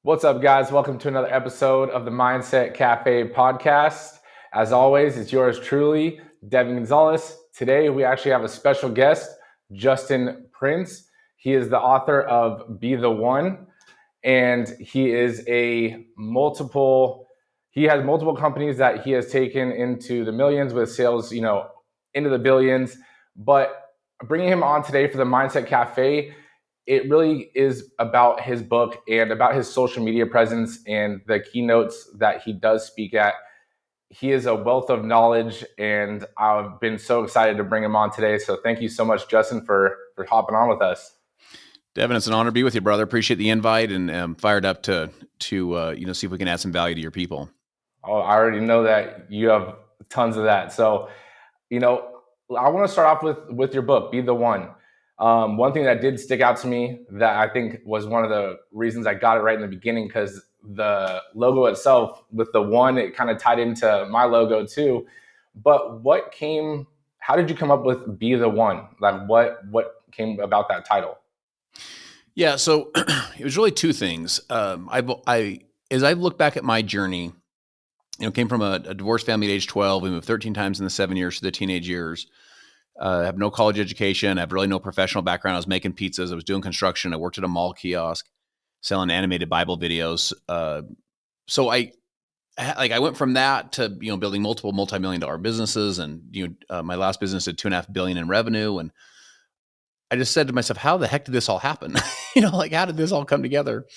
What's up, guys? Welcome to another episode of the Mindset Cafe podcast. As always, it's yours truly, Devin Gonzalez. Today, we actually have a special guest, Justin Prince. He is the author of Be the One, and he has multiple companies that he has taken into the millions with sales, into the billions. But bringing him on today for the Mindset Cafe, it really is about his book and about his social media presence and the keynotes that he does speak at. He is a wealth of knowledge, and I've been so excited to bring him on today. So thank you so much, Justin, for hopping on with us. Devin, it's an honor to be with you, brother. Appreciate the invite, and fired up to see if we can add some value to your people. Oh, I already know that you have tons of that. So, I want to start off with your book, Be the One. One thing that did stick out to me that I think was one of the reasons I got it right in the beginning, because the logo itself with the one, it kind of tied into my logo too. But how did you come up with Be the One? Like what came about that title? Yeah, so it was really two things. As I look back at my journey, came from a divorced family at age 12. We moved 13 times in the 7 years to the teenage years. I have no college education. I have really no professional background. I was making pizzas. I was doing construction. I worked at a mall kiosk selling animated Bible videos. So I went from that to, building multiple multi-million-dollar businesses. And, my last business did $2.5 billion in revenue. And I just said to myself, how the heck did this all happen? How did this all come together?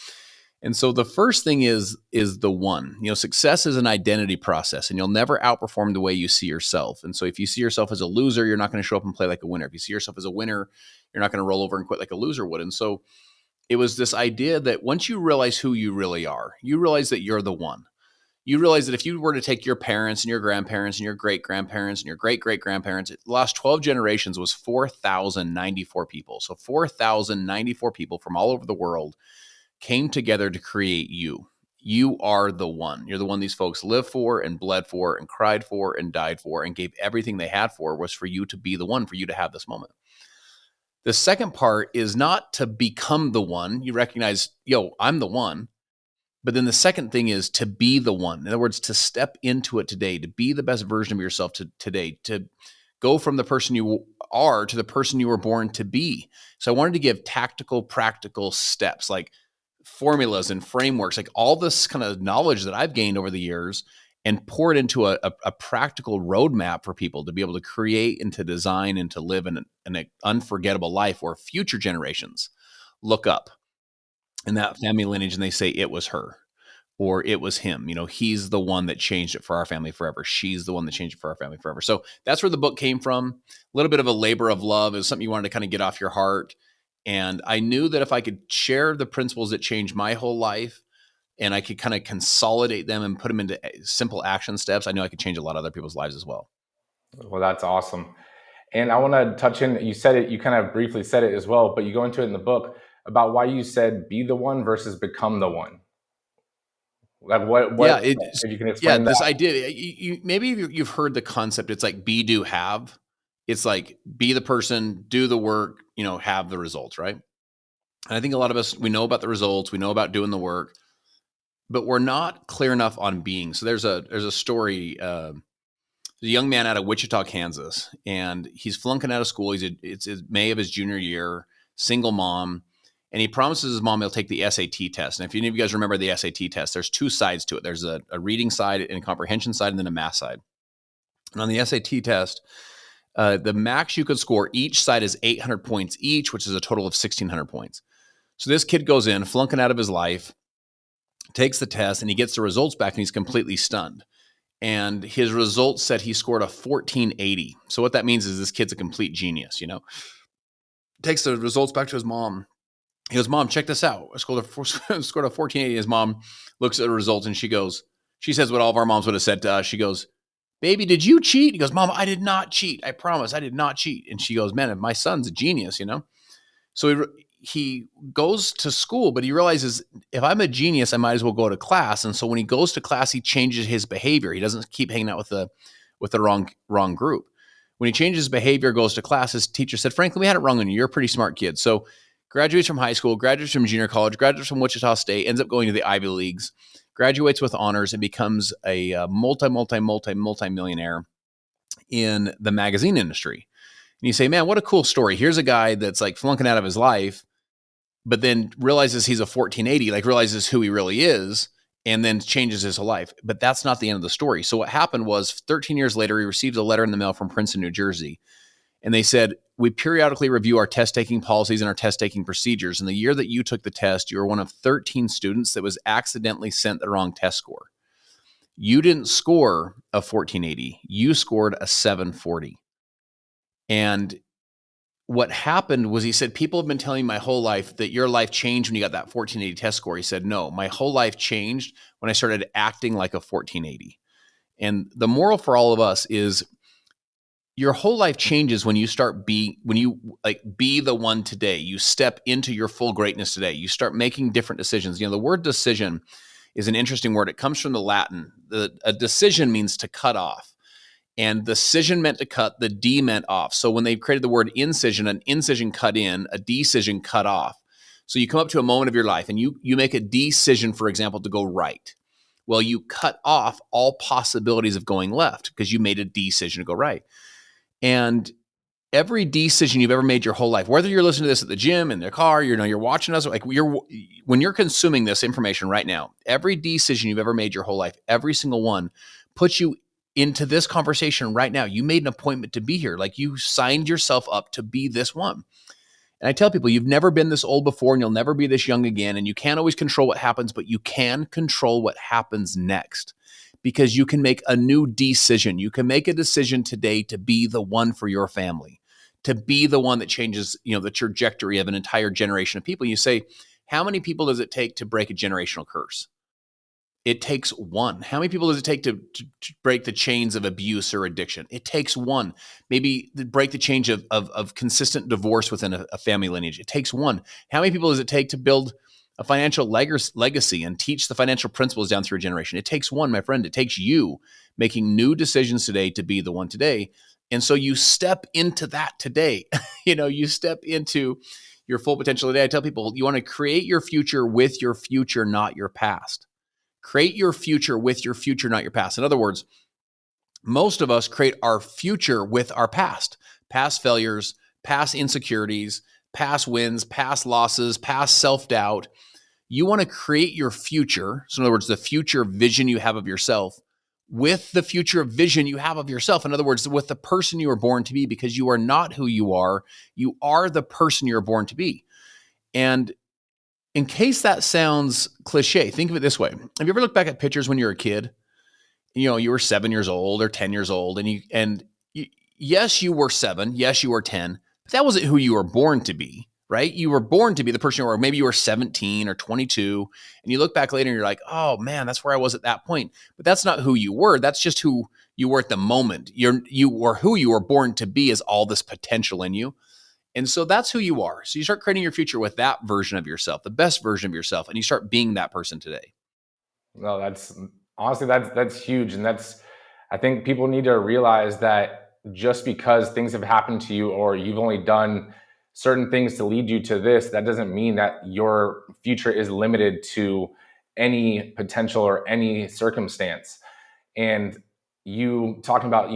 And so the first thing is the one. Success is an identity process, and you'll never outperform the way you see yourself. And so if you see yourself as a loser, you're not going to show up and play like a winner. If you see yourself as a winner, you're not going to roll over and quit like a loser would. And so it was this idea that once you realize who you really are, you realize that you're the one. You realize that if you were to take your parents and your grandparents and your great-grandparents and your great-great-grandparents, the last 12 generations was 4,094 people. So 4,094 people from all over the world came together to create you. You are the one. You're the one these folks lived for and bled for and cried for and died for and gave everything they had for, was for you to be the one, for you to have this moment. The second part is not to become the one. You recognize, I'm the one. But then the second thing is to be the one. In other words, to step into it today, to be the best version of yourself today, to go from the person you are to the person you were born to be. So I wanted to give tactical, practical steps, like formulas and frameworks, like all this kind of knowledge that I've gained over the years, and pour it into a practical roadmap for people to be able to create and to design and to live in an unforgettable life where future generations look up in that family lineage and they say, it was her or it was him. He's the one that changed it for our family forever. She's the one that changed it for our family forever. So that's where the book came from. A little bit of a labor of love. It was something you wanted to kind of get off your heart. And I knew that if I could share the principles that changed my whole life and I could kind of consolidate them and put them into simple action steps, I knew I could change a lot of other people's lives as well. Well, that's awesome. And I want to touch in, you said it, you kind of briefly said it as well, but you go into it in the book about why you said be the one versus become the one. Like what if you can explain that. This idea, maybe you've heard the concept. It's like be, do, have. It's like be the person, do the work, have the results, right? And I think a lot of us, we know about the results, we know about doing the work, but we're not clear enough on being. So there's a story, a young man out of Wichita, Kansas, and he's flunking out of school. It's May of his junior year, single mom, and he promises his mom he'll take the SAT test. And if any of you guys remember the SAT test, there's two sides to it. There's a reading side and a comprehension side, and then a math side. And on the SAT test, the max you could score, each side is 800 points each, which is a total of 1,600 points. So this kid goes in, flunking out of his life, takes the test, and he gets the results back, and he's completely stunned. And his results said he scored a 1480. So what that means is this kid's a complete genius, Takes the results back to his mom. He goes, Mom, check this out. I scored a 1480. His mom looks at the results and she says what all of our moms would have said to us. She goes, baby, did you cheat? He goes, Mom, I did not cheat. I promise I did not cheat. And she goes, man, my son's a genius, So he goes to school, but he realizes if I'm a genius, I might as well go to class. And so when he goes to class, he changes his behavior. He doesn't keep hanging out with the wrong group. When he changes his behavior, goes to class, his teacher said, Franklin, we had it wrong on you. You're a pretty smart kid. So graduates from high school, graduates from junior college, graduates from Wichita State, ends up going to the Ivy Leagues, graduates with honors, and becomes a multi-millionaire in the magazine industry. And you say, man, what a cool story. Here's a guy that's like flunking out of his life, but then realizes he's a 1480, like realizes who he really is, and then changes his whole life. But that's not the end of the story. So what happened was 13 years later, he received a letter in the mail from Princeton, New Jersey. And they said, we periodically review our test taking policies and our test taking procedures. And the year that you took the test, you were one of 13 students that was accidentally sent the wrong test score. You didn't score a 1480. You scored a 740. And what happened was, he said, people have been telling me my whole life that your life changed when you got that 1480 test score. He said, no, my whole life changed when I started acting like a 1480. And the moral for all of us is, your whole life changes when you start be the one today. You step into your full greatness today. You start making different decisions. The word decision is an interesting word. It comes from the Latin. A decision means to cut off. And the decision meant to cut, the D meant off. So when they created the word incision, an incision cut in, a decision cut off. So you come up to a moment of your life and you make a decision, for example, to go right. Well, you cut off all possibilities of going left because you made a decision to go right. And every decision you've ever made your whole life, whether you're listening to this at the gym, in the car, you're watching us, like when you're consuming this information right now, every decision you've ever made your whole life, every single one puts you into this conversation right now. You made an appointment to be here. Like, you signed yourself up to be this one. And I tell people, you've never been this old before and you'll never be this young again. And you can't always control what happens, but you can control what happens next, because you can make a new decision. You can make a decision today to be the one for your family, to be the one that changes, the trajectory of an entire generation of people. You say, how many people does it take to break a generational curse? It takes one. How many people does it take to break the chains of abuse or addiction? It takes one. Maybe break the change of consistent divorce within a family lineage. It takes one. How many people does it take to build a financial legacy and teach the financial principles down through a generation? It takes one, my friend. It takes you making new decisions today to be the one today. And so you step into that today. You step into your full potential today. I tell people, you want to create your future with your future, not your past. Create your future with your future, not your past. In other words, most of us create our future with our past failures, past insecurities, past wins, past losses, past self-doubt. You want to create your future. So in other words, the future vision you have of yourself with the future vision you have of yourself. In other words, with the person you were born to be, because you are not who you are. You are the person you're born to be. And in case that sounds cliche, think of it this way. Have you ever looked back at pictures when you were a kid? You were 7 years old or 10 years old, yes, you were 7. Yes, you were 10. But that wasn't who you were born to be, right? You were born to be the person you were. Maybe you were 17 or 22, and you look back later and you're like, oh man, that's where I was at that point. But that's not who you were. That's just who you were at the moment. You were who you were born to be, is all this potential in you. And so that's who you are. So you start creating your future with that version of yourself, the best version of yourself, and you start being that person today. No, that's huge. And I think people need to realize that just because things have happened to you, or you've only done certain things to lead you to this, that doesn't mean that your future is limited to any potential or any circumstance. And you talking about,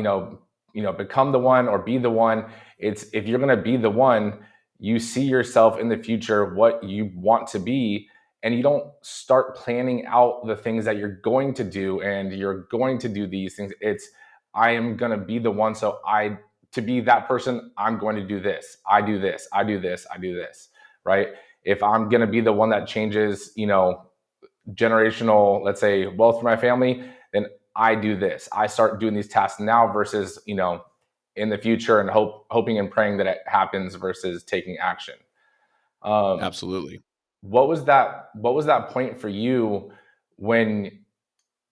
become the one or be the one. It's, if you're going to be the one, you see yourself in the future, what you want to be, and you don't start planning out the things that you're going to do, and you're going to do these things. It's, I am going to be the one. So to be that person, I'm going to do this. I do this. I do this. I do this. Right. If I'm going to be the one that changes, generational, let's say, wealth for my family, then I do this. I start doing these tasks now versus, in the future, and hoping and praying that it happens versus taking action. Absolutely. What was that point for you when,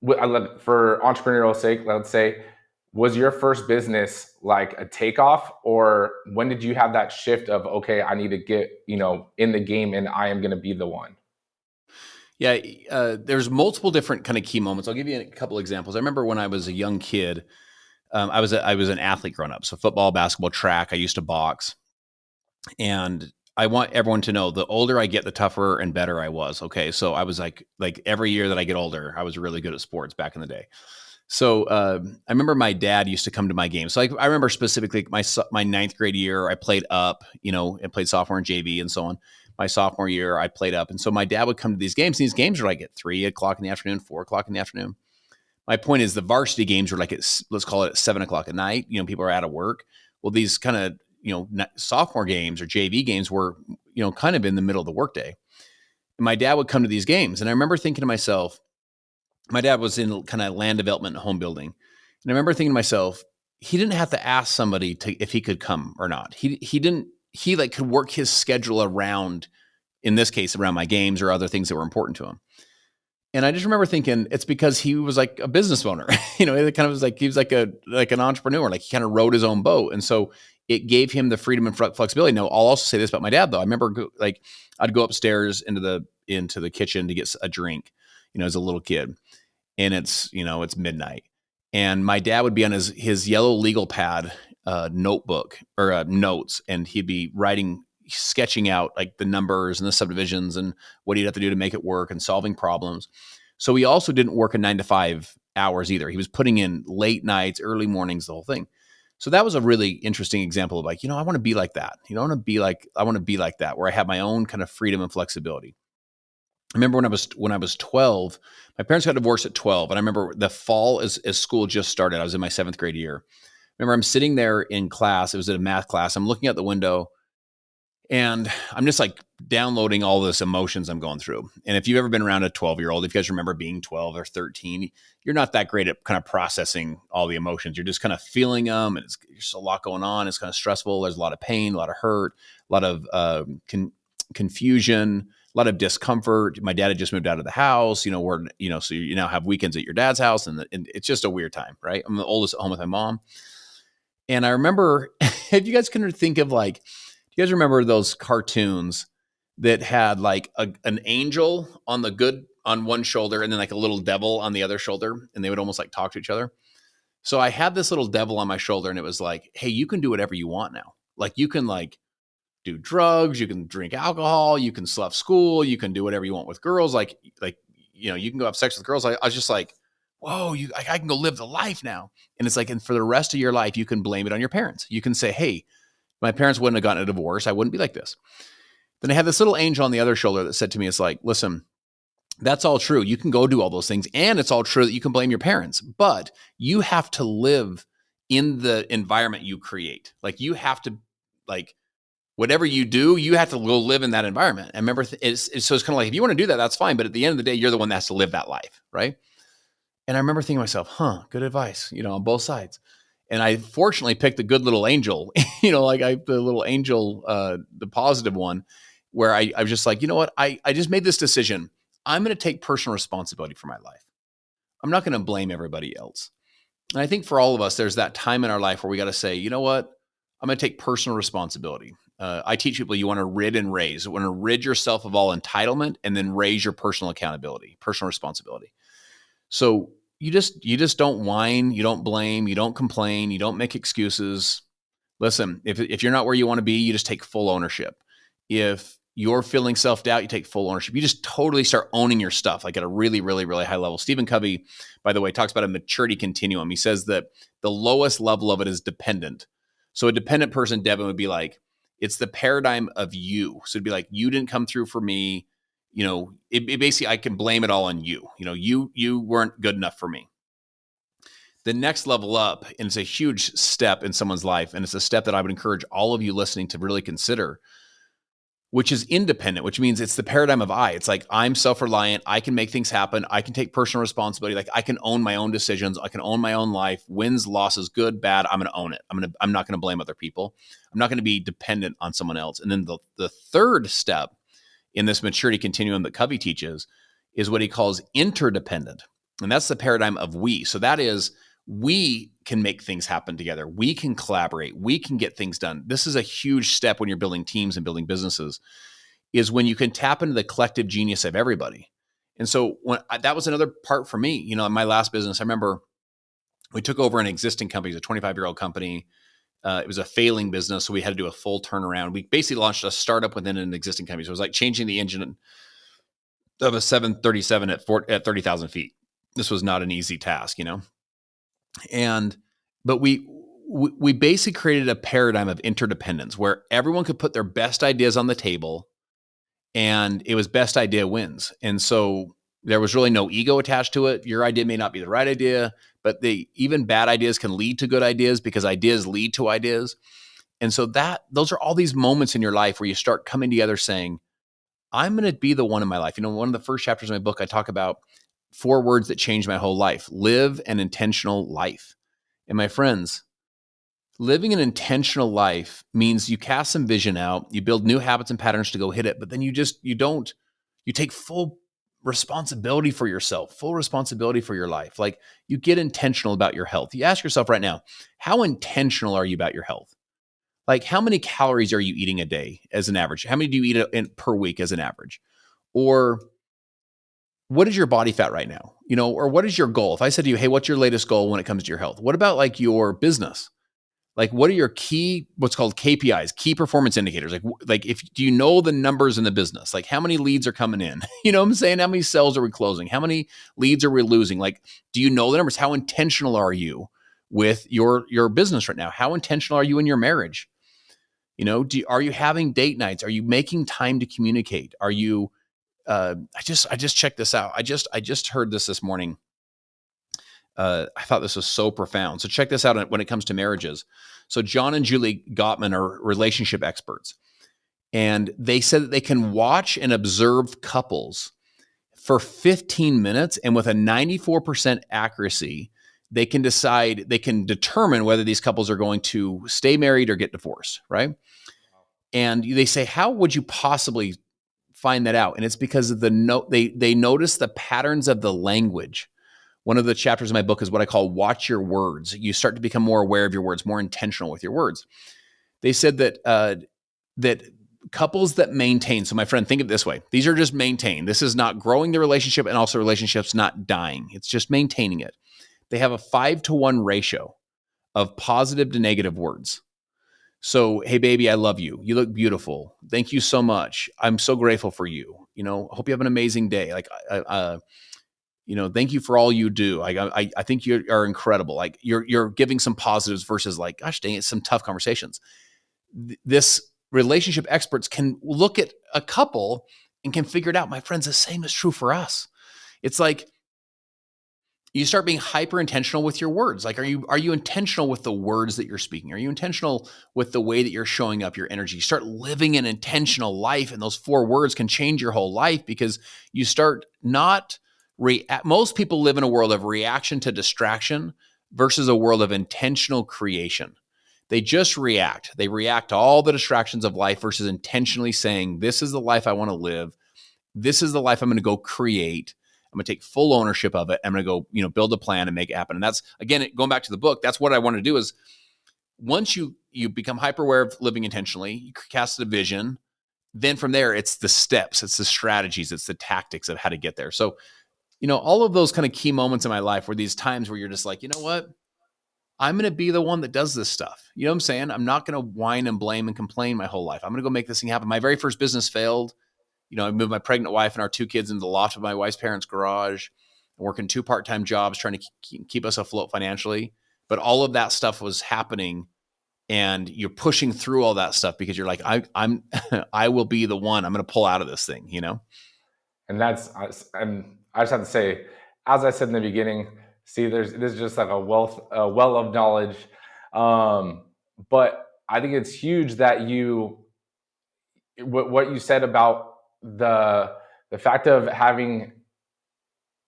for entrepreneurial sake, let's say, was your first business like a takeoff, or when did you have that shift of, okay, I need to get, in the game and I am going to be the one? Yeah, there's multiple different kind of key moments. I'll give you a couple examples. I remember when I was a young kid, I was an athlete growing up. So football, basketball, track. I used to box. And I want everyone to know the older I get, the tougher and better I was. Okay. So I was like every year that I get older, I was really good at sports back in the day. So I remember my dad used to come to my games. So I remember specifically my ninth grade year, I played up, and played sophomore and JV and so on. My sophomore year, I played up. And so my dad would come to these games. And these games were like at 3 o'clock in the afternoon, 4 o'clock in the afternoon. My point is the varsity games were like let's call it at 7 o'clock at night. People are out of work. Well, these kind of, sophomore games or JV games were, kind of in the middle of the workday. And my dad would come to these games. And I remember thinking to myself, my dad was in kind of land development and home building. And I remember thinking to myself, he didn't have to ask somebody if he could come or not. He like could work his schedule around, in this case, around my games or other things that were important to him. And I just remember thinking it's because he was like a business owner. It kind of was like he was like an entrepreneur. Like he kind of rode his own boat, and so it gave him the freedom and flexibility. Now, I'll also say this about my dad, though. I remember I'd go upstairs into the kitchen to get a drink, as a little kid, and it's midnight, and my dad would be on his yellow legal pad notebook or notes, and he'd be sketching out like the numbers and the subdivisions and what he'd have to do to make it work and solving problems. So he also didn't work a 9 to 5 hours either. He was putting in late nights, early mornings, the whole thing. So that was a really interesting example of like, I want to be like that. I want to be like that, where I have my own kind of freedom and flexibility. I remember when I was 12, my parents got divorced at 12. And I remember the fall as school just started. I was in my 7th grade year. Remember, I'm sitting there in class. It was at a math class. I'm looking out the window, and I'm just like downloading all this emotions I'm going through. And if you've ever been around a 12-year-old, if you guys remember being 12 or 13, you're not that great at kind of processing all the emotions. You're just kind of feeling them, and it's just a lot going on. It's kind of stressful. There's a lot of pain, a lot of hurt, a lot of confusion, a lot of discomfort. My dad had just moved out of the house, so you now have weekends at your dad's house, and it's just a weird time, right? I'm the oldest at home with my mom. And I remember, if you guys can think of like, do you guys remember those cartoons that had like an angel on one shoulder and then like a little devil on the other shoulder, and they would almost like talk to each other? So I had this little devil on my shoulder, and it was like, hey, you can do whatever you want now. Like you can like do drugs, you can drink alcohol, you can slough school, you can do whatever you want with girls. Like, you can go have sex with girls. I was just like, whoa, I can go live the life now. And it's like, and for the rest of your life, you can blame it on your parents. You can say, hey, my parents wouldn't have gotten a divorce. I wouldn't be like this. Then I had this little angel on the other shoulder that said to me, it's like, listen, that's all true. You can go do all those things. And it's all true that you can blame your parents, but you have to live in the environment you create. Like you have to, like, whatever you do, you have to go live in that environment. And remember, so it's kind of like, if you want to do that, that's fine. But at the end of the day, you're the one that has to live that life. Right. And I remember thinking to myself, good advice, on both sides. And I fortunately picked the good little angel, the little angel, the positive one, where I was just like, you know what? I just made this decision. I'm going to take personal responsibility for my life. I'm not going to blame everybody else. And I think for all of us, there's that time in our life where we got to say, you know what? I'm going to take personal responsibility. I teach people you want to rid and raise. You want to rid yourself of all entitlement and then raise your personal accountability, personal responsibility. So you just don't whine, you don't blame, you don't complain, you don't make excuses. Listen, if you're not where you want to be, you just take full ownership. If you're feeling self-doubt, you take full ownership. You just totally start owning your stuff, like at a really, really, really high level. Stephen Covey, by the way, talks about a maturity continuum. He says that the lowest level of it is dependent. So a dependent person, Devin, would be like, it's the paradigm of you. So it'd be like, you didn't come through for me. It basically, I can blame it all on you. You weren't good enough for me. The next level up, and it's a huge step in someone's life, and it's a step that I would encourage all of you listening to really consider, which is independent, which means it's the paradigm of I. It's like, I'm self-reliant. I can make things happen. I can take personal responsibility. Like I can own my own decisions. I can own my own life. Wins, losses, good, bad. I'm going to own it. I'm not going to blame other people. I'm not going to be dependent on someone else. And then the third step in this maturity continuum that Covey teaches is what he calls interdependent. And that's the paradigm of we. So that is, we can make things happen together. We can collaborate. We can get things done. This is a huge step when you're building teams and building businesses, is when you can tap into the collective genius of everybody. And so that was another part for me, in my last business. I remember we took over an existing company, it's a 25-year-old company. It was a failing business, so we had to do a full turnaround. We basically launched a startup within an existing company. So it was like changing the engine of a 737 at 30,000 feet. This was not an easy task, you know? And, but we basically created a paradigm of interdependence where everyone could put their best ideas on the table, and it was best idea wins. And so there was really no ego attached to it. Your idea may not be the right idea, but even bad ideas can lead to good ideas because ideas lead to ideas. And so those are all these moments in your life where you start coming together saying, I'm going to be the one in my life. You know, one of the first chapters of my book, I talk about 4 words that changed my whole life: live an intentional life. And my friends, living an intentional life means you cast some vision out, you build new habits and patterns to go hit it, but then you take full responsibility for yourself, full responsibility for your life. Like, you get intentional about your health. You ask yourself right now, how intentional are you about your health? Like, how many calories are you eating a day as an average? How many do you eat per week as an average? Or what is your body fat right now? You know, or what is your goal? If I said to you, hey, what's your latest goal when it comes to your health? What about like your business? Like, what are your what's called KPIs, key performance indicators? Like do you know the numbers in the business? Like, how many leads are coming in? You know what I'm saying? How many sales are we closing? How many leads are we losing? Like, do you know the numbers? How intentional are you with your business right now? How intentional are you in your marriage? You know, are you having date nights? Are you making time to communicate? Are you, I just checked this out. I just heard this morning. I thought this was so profound. So check this out when it comes to marriages. So John and Julie Gottman are relationship experts, and they said that they can watch and observe couples for 15 minutes, and with a 94% accuracy, they can determine whether these couples are going to stay married or get divorced, right? And they say, how would you possibly find that out? And it's because of they notice the patterns of the language. One of the chapters in my book is what I call watch your words. You start to become more aware of your words, more intentional with your words. They said that couples that maintain, so my friend, think of it this way. These are just maintain. This is not growing the relationship, and also relationships not dying. It's just maintaining it. They have a 5-to-1 ratio of positive to negative words. So, hey, baby, I love you. You look beautiful. Thank you so much. I'm so grateful for you. You know, hope you have an amazing day. Like, you know, thank you for all you do. I think you are incredible. Like, you're giving some positives versus like, gosh dang, it's some tough conversations. This relationship experts can look at a couple and can figure it out. My friends, the same is true for us. It's like, you start being hyper intentional with your words. Like, are you intentional with the words that you're speaking? Are you intentional with the way that you're showing up your energy? You start living an intentional life, and those 4 words can change your whole life because you start not most people live in a world of reaction to distraction versus a world of intentional creation. They just react. They react to all the distractions of life versus intentionally saying, this is the life I want to live. This is the life I'm going to go create. I'm going to take full ownership of it. I'm going to go, build a plan and make it happen. And that's, again, going back to the book, that's what I want to do is once you become hyper aware of living intentionally, you cast a vision, then from there, it's the steps, it's the strategies, it's the tactics of how to get there. So, all of those kind of key moments in my life were these times where you're just like, you know what? I'm going to be the one that does this stuff. You know what I'm saying? I'm not going to whine and blame and complain my whole life. I'm going to go make this thing happen. My very first business failed. I moved my pregnant wife and our 2 kids into the loft of my wife's parents' garage. I'm working 2 part-time jobs trying to keep us afloat financially. But all of that stuff was happening, and you're pushing through all that stuff because you're like, I'm I will be the one. I'm going to pull out of this thing, And and I just have to say, as I said in the beginning, see, there's just like a well of knowledge. But I think it's huge that what you said about the fact of having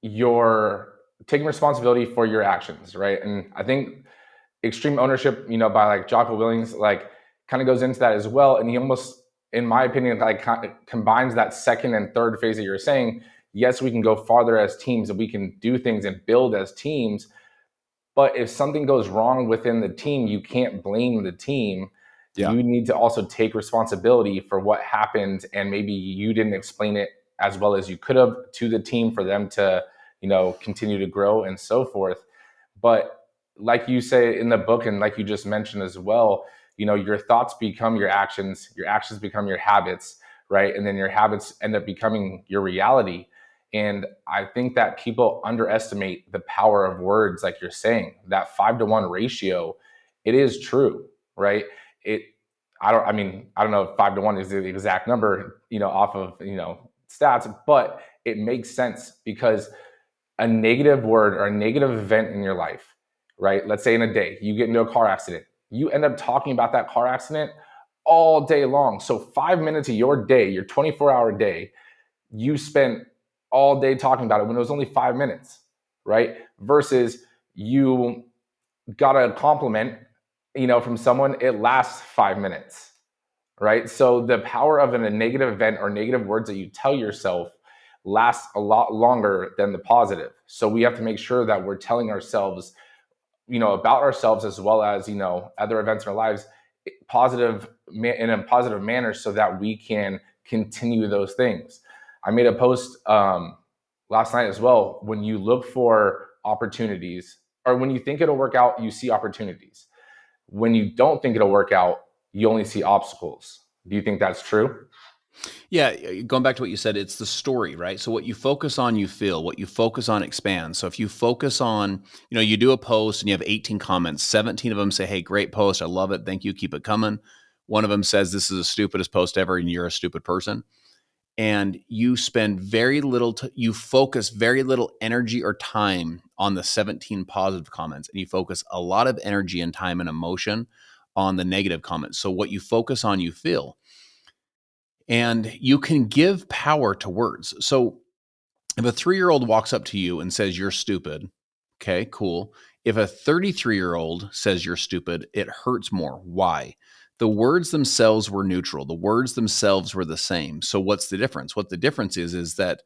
your taking responsibility for your actions, right? And I think extreme ownership, by like Jocko Willings, like kind of goes into that as well. And he almost, in my opinion, like combines that second and third phase that you're saying. Yes, we can go farther as teams and we can do things and build as teams. But if something goes wrong within the team, you can't blame the team. Yeah. You need to also take responsibility for what happened. And maybe you didn't explain it as well as you could have to the team for them to, continue to grow and so forth. But like you say in the book, and like you just mentioned as well, your thoughts become your actions become your habits, right? And then your habits end up becoming your reality. And I think that people underestimate the power of words, like you're saying, that 5-to-1 ratio. It is true, right? It, I don't know if 5-to-1 is the exact number, off of, stats, but it makes sense because a negative word or a negative event in your life, right? Let's say in a day, you get into a car accident. You end up talking about that car accident all day long. So 5 minutes of your day, your 24-hour day, you spent all day talking about it when it was only 5 minutes, right? Versus you got a compliment, from someone, it lasts 5 minutes, right? So the power of a negative event or negative words that you tell yourself lasts a lot longer than the positive. So we have to make sure that we're telling ourselves, about ourselves as well as, other events in our lives, in a positive manner so that we can continue those things. I made a post last night as well. When you look for opportunities, or when you think it'll work out, you see opportunities. When you don't think it'll work out, you only see obstacles. Do you think that's true? Yeah, going back to what you said, it's the story, right? So what you focus on, you feel. What you focus on expands. So if you focus on, you do a post and you have 18 comments, 17 of them say, "Hey, great post. I love it. Thank you. Keep it coming." One of them says, "This is the stupidest post ever and you're a stupid person." And you spend you focus very little energy or time on the 17 positive comments, and you focus a lot of energy and time and emotion on the negative comments. So what you focus on, you feel. And you can give power to words. So if a 3-year-old walks up to you and says, "You're stupid," okay, cool. If a 33-year-old says you're stupid, it hurts more. Why? The words themselves were neutral. The words themselves were the same. So what's the difference? What the difference is that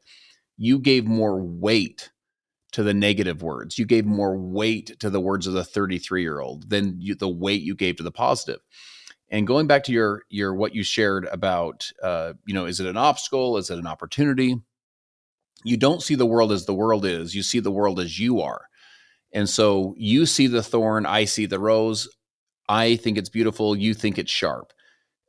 you gave more weight to the negative words. You gave more weight to the words of the 33-year-old than the weight you gave to the positive. And going back to your what you shared about, is it an obstacle? Is it an opportunity? You don't see the world as the world is. You see the world as you are. And so you see the thorn, I see the rose. I think it's beautiful. You think it's sharp.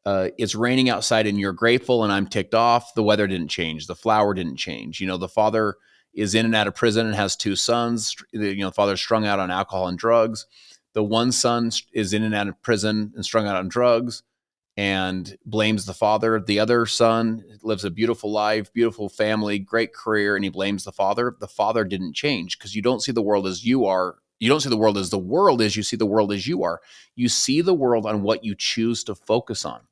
It's raining outside and you're grateful and I'm ticked off. The weather didn't change. The flower didn't change. The father is in and out of prison and has 2 sons. The father's strung out on alcohol and drugs. The one son is in and out of prison and strung out on drugs and blames the father. The other son lives a beautiful life, beautiful family, great career, and he blames the father. The father didn't change because you don't see the world as you are. You don't see the world as the world is. You see the world as you are. You see the world on what you choose to focus on.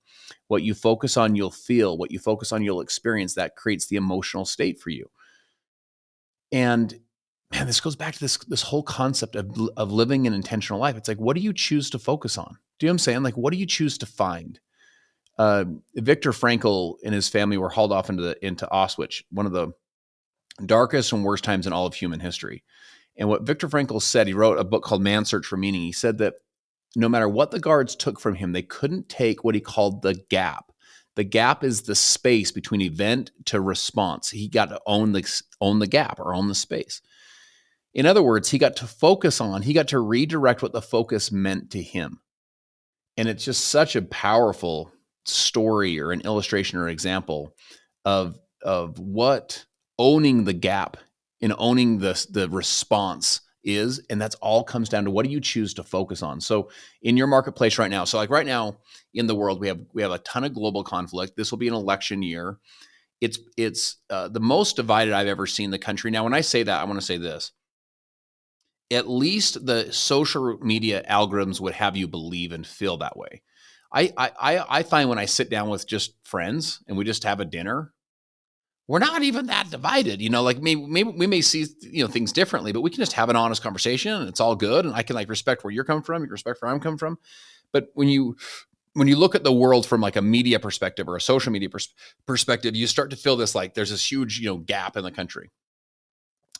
What you focus on, you'll feel. What you focus on, you'll experience. That creates the emotional state for you. And man, this goes back to this whole concept of living an intentional life. It's like, what do you choose to focus on? Do you know what I'm saying? Like, what do you choose to find? Viktor Frankl and his family were hauled off into Auschwitz, one of the darkest and worst times in all of human history. And what Viktor Frankl said, he wrote a book called Man's Search for Meaning. He said that no matter what the guards took from him, they couldn't take what he called the gap. The gap is the space between event to response. He got to own the gap or own the space. In other words, he got to redirect what the focus meant to him. And it's just such a powerful story or an illustration or example of what owning the gap and owning the response is. And that's all comes down to what do you choose to focus on. So in your marketplace right now, so like right now in the world, we have a ton of global conflict. This will be an election year. It's the most divided I've ever seen the country. Now, when I say that, I want to say this. At least the social media algorithms would have you believe and feel that way. I find when I sit down with just friends and we just have a dinner, we're not even that divided. Like maybe we may see things differently, but we can just have an honest conversation and it's all good. And I can like respect where you're coming from, you respect where I'm coming from. But when you look at the world from like a media perspective or a social media perspective, you start to feel this like there's this huge gap in the country.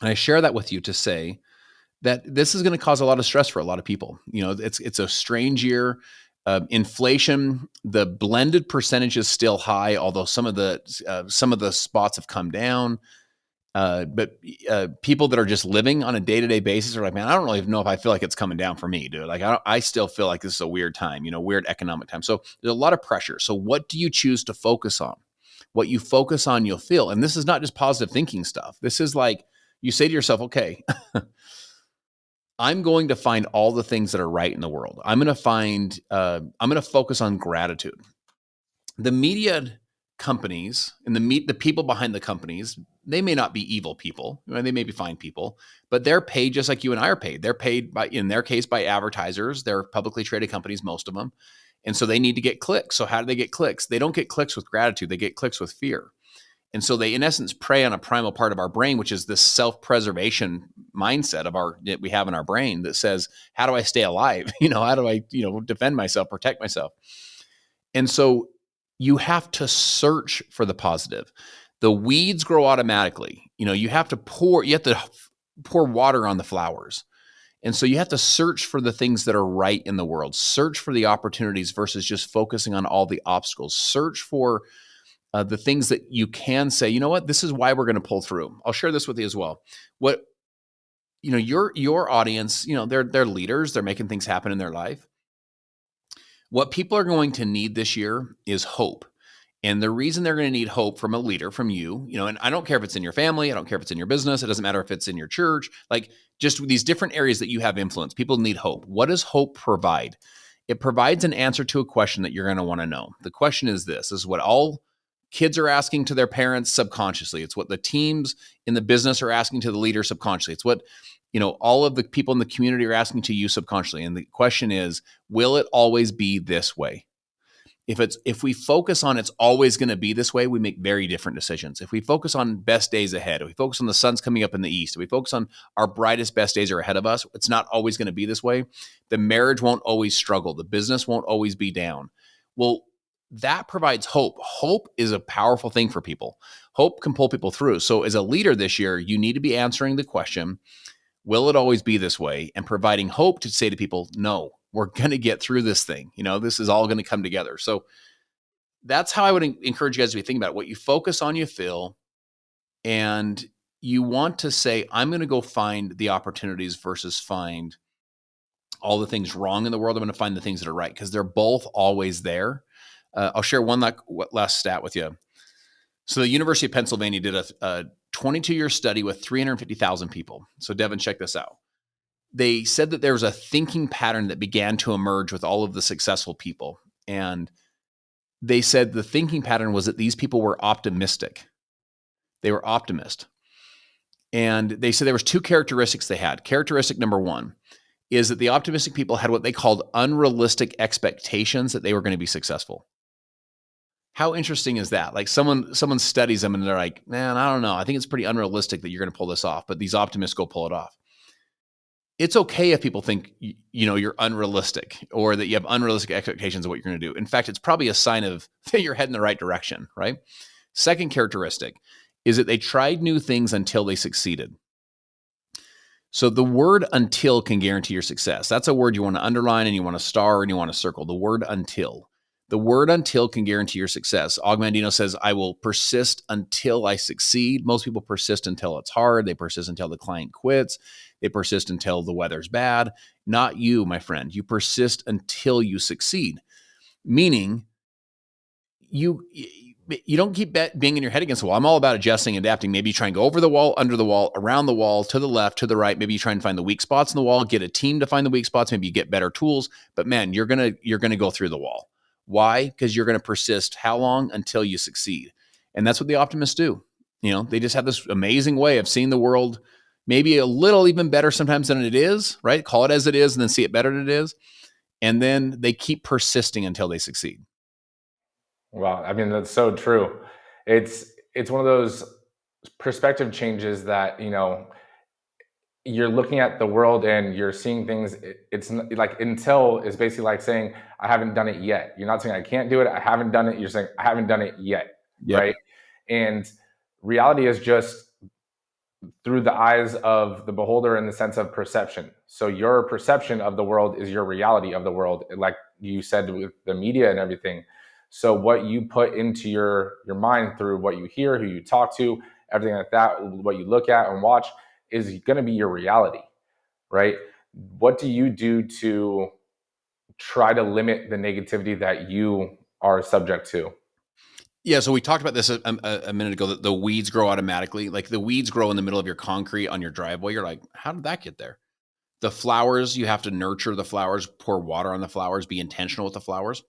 And I share that with you to say that this is going to cause a lot of stress for a lot of people. It's a strange year. Inflation, the blended percentage is still high, although some of the spots have come down. But people that are just living on a day-to-day basis are like, man, I don't really know if I feel like it's coming down for me, dude. Like, I still feel like this is a weird time, weird economic time. So there's a lot of pressure. So what do you choose to focus on? What you focus on, you'll feel. And this is not just positive thinking stuff. This is like you say to yourself, okay, I'm going to find all the things that are right in the world. I'm going to focus on gratitude. The media companies and the people behind the companies, they may not be evil people. They may be fine people, but they're paid just like you and I are paid. They're paid by, in their case, by advertisers. They're publicly traded companies, most of them. And so they need to get clicks. So how do they get clicks? They don't get clicks with gratitude. They get clicks with fear. And so they, in essence, prey on a primal part of our brain, which is this self-preservation mindset that we have in our brain that says, how do I stay alive? How do I, defend myself, protect myself? And so you have to search for the positive. The weeds grow automatically. You have to pour water on the flowers. And so you have to search for the things that are right in the world. Search for the opportunities versus just focusing on all the obstacles. Search for the things that you can say, you know what, this is why we're going to pull through. I'll share this with you as well. What, your audience, they're leaders. They're making things happen in their life. What people are going to need this year is hope. And the reason they're going to need hope from a leader, from you, and I don't care if it's in your family, I don't care if it's in your business, it doesn't matter if it's in your church, like just these different areas that you have influence. People need hope. What does hope provide? It provides an answer to a question that you're going to want to know. The question is this is what all kids are asking to their parents subconsciously. It's what the teams in the business are asking to the leader subconsciously. It's what, all of the people in the community are asking to you subconsciously. And the question is, will it always be this way? If we focus on it's always going to be this way, we make very different decisions. If we focus on best days ahead, if we focus on the sun's coming up in the east, if we focus on our brightest, best days are ahead of us, it's not always going to be this way. The marriage won't always struggle. The business won't always be down. Well, that provides hope. Hope is a powerful thing for people. Hope can pull people through. So as a leader this year, you need to be answering the question, will it always be this way? And providing hope to say to people, no, we're going to get through this thing. This is all going to come together. So that's how I would encourage you guys to be thinking about it. What you focus on, you feel, and you want to say, I'm going to go find the opportunities versus find all the things wrong in the world. I'm going to find the things that are right because they're both always there. I'll share one last stat with you. So the University of Pennsylvania did a 22-year study with 350,000 people. So Devin, check this out. They said that there was a thinking pattern that began to emerge with all of the successful people. And they said the thinking pattern was that these people were optimistic. They were optimist. And they said there was two characteristics they had. Characteristic number one is that the optimistic people had what they called unrealistic expectations that they were going to be successful. How interesting is that? Like someone studies them and they're like, man, I don't know. I think it's pretty unrealistic that you're going to pull this off, but these optimists go pull it off. It's okay if people think, you're unrealistic or that you have unrealistic expectations of what you're going to do. In fact, it's probably a sign of that you're heading the right direction, right? Second characteristic is that they tried new things until they succeeded. So the word until can guarantee your success. That's a word you want to underline and you want to star and you want to circle. The word until. The word until can guarantee your success. Augmandino says, I will persist until I succeed. Most people persist until it's hard. They persist until the client quits. They persist until the weather's bad. Not you, my friend. You persist until you succeed. Meaning, you don't keep banging your head against the wall. I'm all about adjusting, adapting. Maybe you try and go over the wall, under the wall, around the wall, to the left, to the right. Maybe you try and find the weak spots in the wall, get a team to find the weak spots. Maybe you get better tools. But man, you're gonna go through the wall. Why? Because you're going to persist how long? Until you succeed. And that's what the optimists do. They just have this amazing way of seeing the world maybe a little even better sometimes than it is, right? Call it as it is and then see it better than it is. And then they keep persisting until they succeed. Wow. I mean, that's so true. It's one of those perspective changes that, you're looking at the world and you're seeing things. It's like until is basically like saying, I haven't done it yet. You're not saying I can't do it. I haven't done it. You're saying I haven't done it yet. Yep. Right. And reality is just through the eyes of the beholder in the sense of perception. So your perception of the world is your reality of the world. Like you said, with the media and everything. So what you put into your mind through what you hear, who you talk to, everything like that, what you look at and watch is going to be your reality, right? What do you do to try to limit the negativity that you are subject to? Yeah, so we talked about this a minute ago, that the weeds grow automatically. Like the weeds grow in the middle of your concrete on your driveway. You're like, how did that get there? The flowers, you have to nurture the flowers, pour water on the flowers, be intentional with the flowers.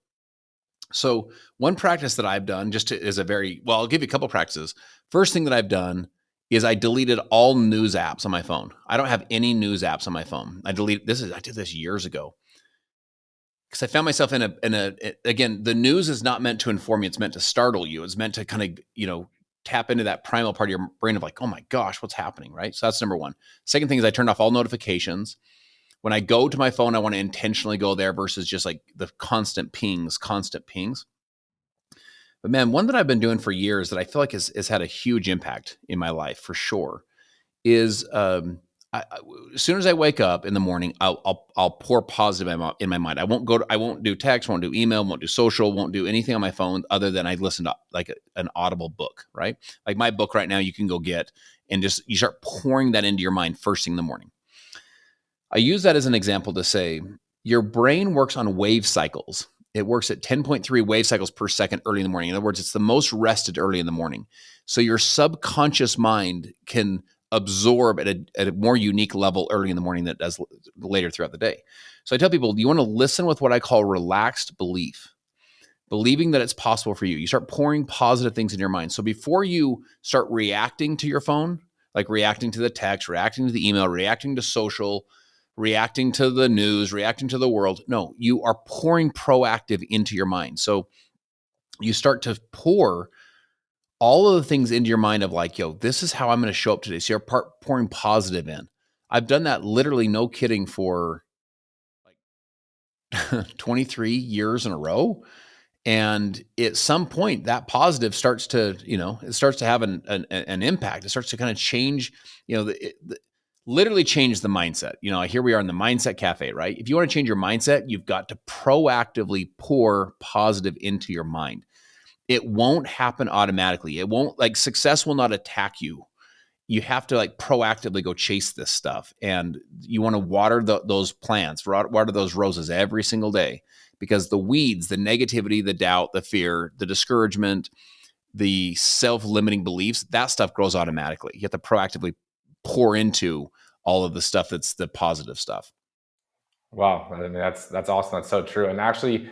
So one practice that I've done is a very, well, I'll give you a couple practices. First thing that I've done is I deleted all news apps on my phone. I don't have any news apps on my phone. I did this years ago because I found myself again, the news is not meant to inform you. It's meant to startle you. It's meant to kind of, tap into that primal part of your brain of like, oh my gosh, what's happening, right? So that's number one. Second thing is I turned off all notifications. When I go to my phone, I want to intentionally go there versus just like the constant pings. But man, one that I've been doing for years that I feel like has had a huge impact in my life for sure is as soon as I wake up in the morning, I'll pour positive in my mind. I won't do text, won't do email, won't do social, won't do anything on my phone other than I listen to like an audible book, right? Like my book right now, you can go get and just you start pouring that into your mind first thing in the morning. I use that as an example to say your brain works on wave cycles. It works at 10.3 wave cycles per second early in the morning. In other words, it's the most rested early in the morning. So your subconscious mind can absorb at a more unique level early in the morning than it does later throughout the day. So I tell people, you want to listen with what I call relaxed belief, believing that it's possible for you. You start pouring positive things in your mind. So before you start reacting to your phone, like reacting to the text, reacting to the email, reacting to social, reacting to the news, reacting to the world, no, you are pouring proactive into your mind. So you start to pour all of the things into your mind of like, yo, this is how I'm going to show up today. So you're pouring positive in. I've done that literally, no kidding, for like 23 years in a row. And at some point, that positive starts to, it starts to have an impact. It starts to kind of change, literally change the mindset. Here we are in the Mindset Cafe, right? If you want to change your mindset, you've got to proactively pour positive into your mind. It won't happen automatically. It won't, like, success will not attack you. You have to like proactively go chase this stuff, and you want to water those plants, water those roses every single day, because the weeds, the negativity, the doubt, the fear, the discouragement, the self-limiting beliefs, that stuff grows automatically. You have to proactively pour into all of the stuff that's the positive stuff. Wow, I mean that's awesome. That's so true. And actually,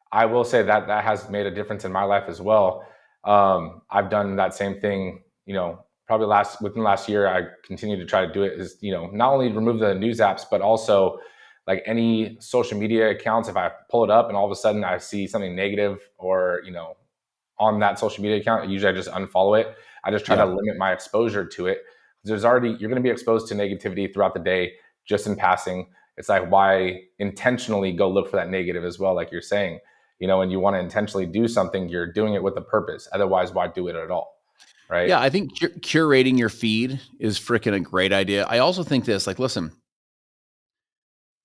I will say that that has made a difference in my life as well. I've done that same thing. Probably within the last year, I continue to try to do it. Is not only remove the news apps, but also like any social media accounts. If I pull it up and all of a sudden I see something negative or on that social media account, usually I just unfollow it. I just try to Yeah. limit my exposure to it. You're going to be exposed to negativity throughout the day, just in passing. It's like, why intentionally go look for that negative as well, like you're saying. When you want to intentionally do something, you're doing it with a purpose. Otherwise, why do it at all? Right? Yeah, I think curating your feed is freaking a great idea. I also think this, like, listen,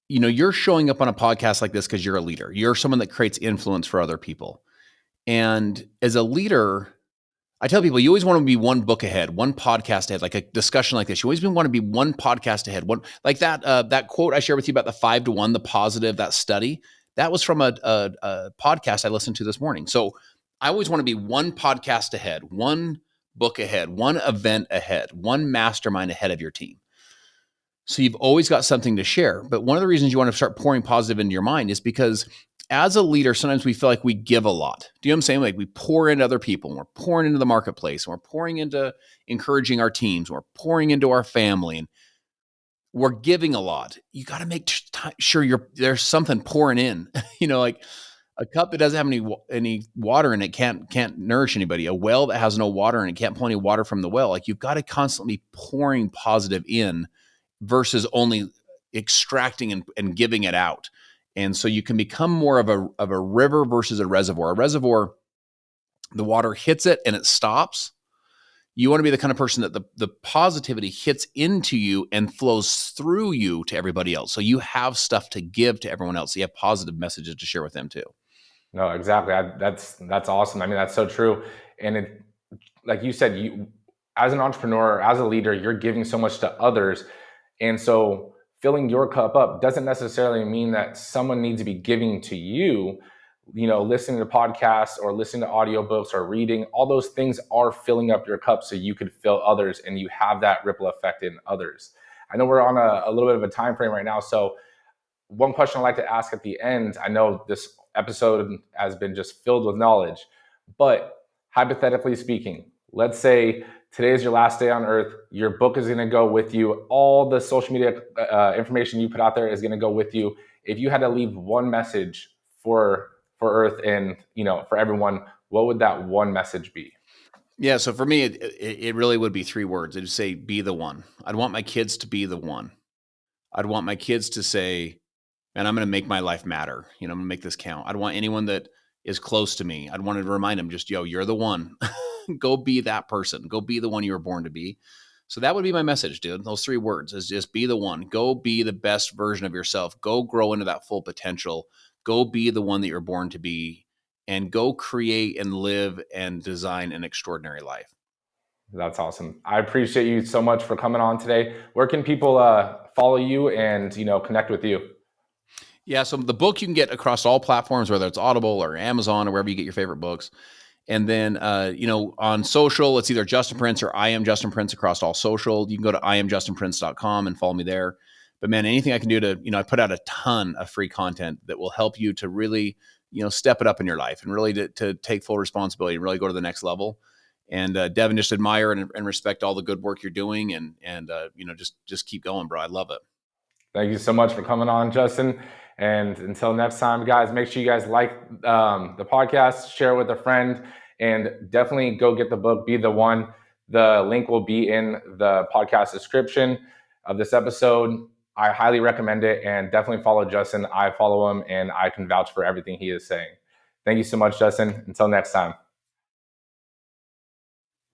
you're showing up on a podcast like this because you're a leader. You're someone that creates influence for other people. And as a leader, I tell people, you always want to be one book ahead, one podcast ahead, like a discussion like this. You always want to be one podcast ahead. One like that quote I shared with you about the 5-to-1, the positive, that study. That was from a podcast I listened to this morning. So I always want to be one podcast ahead, one book ahead, one event ahead, one mastermind ahead of your team. So you've always got something to share. But one of the reasons you want to start pouring positive into your mind is because as a leader, sometimes we feel like we give a lot. Do you know what I'm saying? Like we pour into other people, and we're pouring into the marketplace, and we're pouring into encouraging our teams, and we're pouring into our family, and we're giving a lot. You got to make sure there's something pouring in. Like a cup that doesn't have any water in it can't nourish anybody. A well that has no water in it can't pull any water from the well. Like you've got to constantly be pouring positive in versus only extracting and giving it out. And so you can become more of a river versus a reservoir. A reservoir, the water hits it and it stops. You want to be the kind of person that the positivity hits into you and flows through you to everybody else. So you have stuff to give to everyone else. So you have positive messages to share with them too. No, exactly. That's awesome. I mean, that's so true. And it, like you said, as an entrepreneur, as a leader, you're giving so much to others. And so filling your cup up doesn't necessarily mean that someone needs to be giving to you. Listening to podcasts or listening to audiobooks or reading, all those things are filling up your cup so you could fill others and you have that ripple effect in others. I know we're on a little bit of a time frame right now. So one question I'd like to ask at the end, I know this episode has been just filled with knowledge, but hypothetically speaking, let's say today is your last day on earth, your book is going to go with you, all the social media information you put out there is going to go with you. If you had to leave one message for earth and for everyone, what would that one message be? Yeah. So for me, it really would be 3 words. I'd say, be the one. I'd want my kids to be the one. I'd want my kids to say, and I'm going to make my life matter. I'm going to make this count. I'd want anyone that is close to me. I'd want to remind them just, yo, you're the one. Go be that person. Go be the one you were born to be. So that would be my message, dude. Those 3 words is just be the one. Go be the best version of yourself. Go grow into that full potential. Go be the one that you're born to be, and go create and live and design an extraordinary life. That's awesome. I appreciate you so much for coming on today. Where can people follow you and connect with you? Yeah, so the book you can get across all platforms, whether it's Audible or Amazon or wherever you get your favorite books. And then, on social, it's either Justin Prince or I am Justin Prince across all social. You can go to iamjustinprince.com and follow me there. But man, anything I can do to, I put out a ton of free content that will help you to really, step it up in your life and really to take full responsibility and really go to the next level. And Devin, just admire and respect all the good work you're doing, and just keep going, bro. I love it. Thank you so much for coming on, Justin. And until next time, guys, make sure you guys like the podcast, share it with a friend, and definitely go get the book, Be the One. The link will be in the podcast description of this episode. I highly recommend it, and definitely follow Justin. I follow him, and I can vouch for everything he is saying. Thank you so much, Justin. Until next time.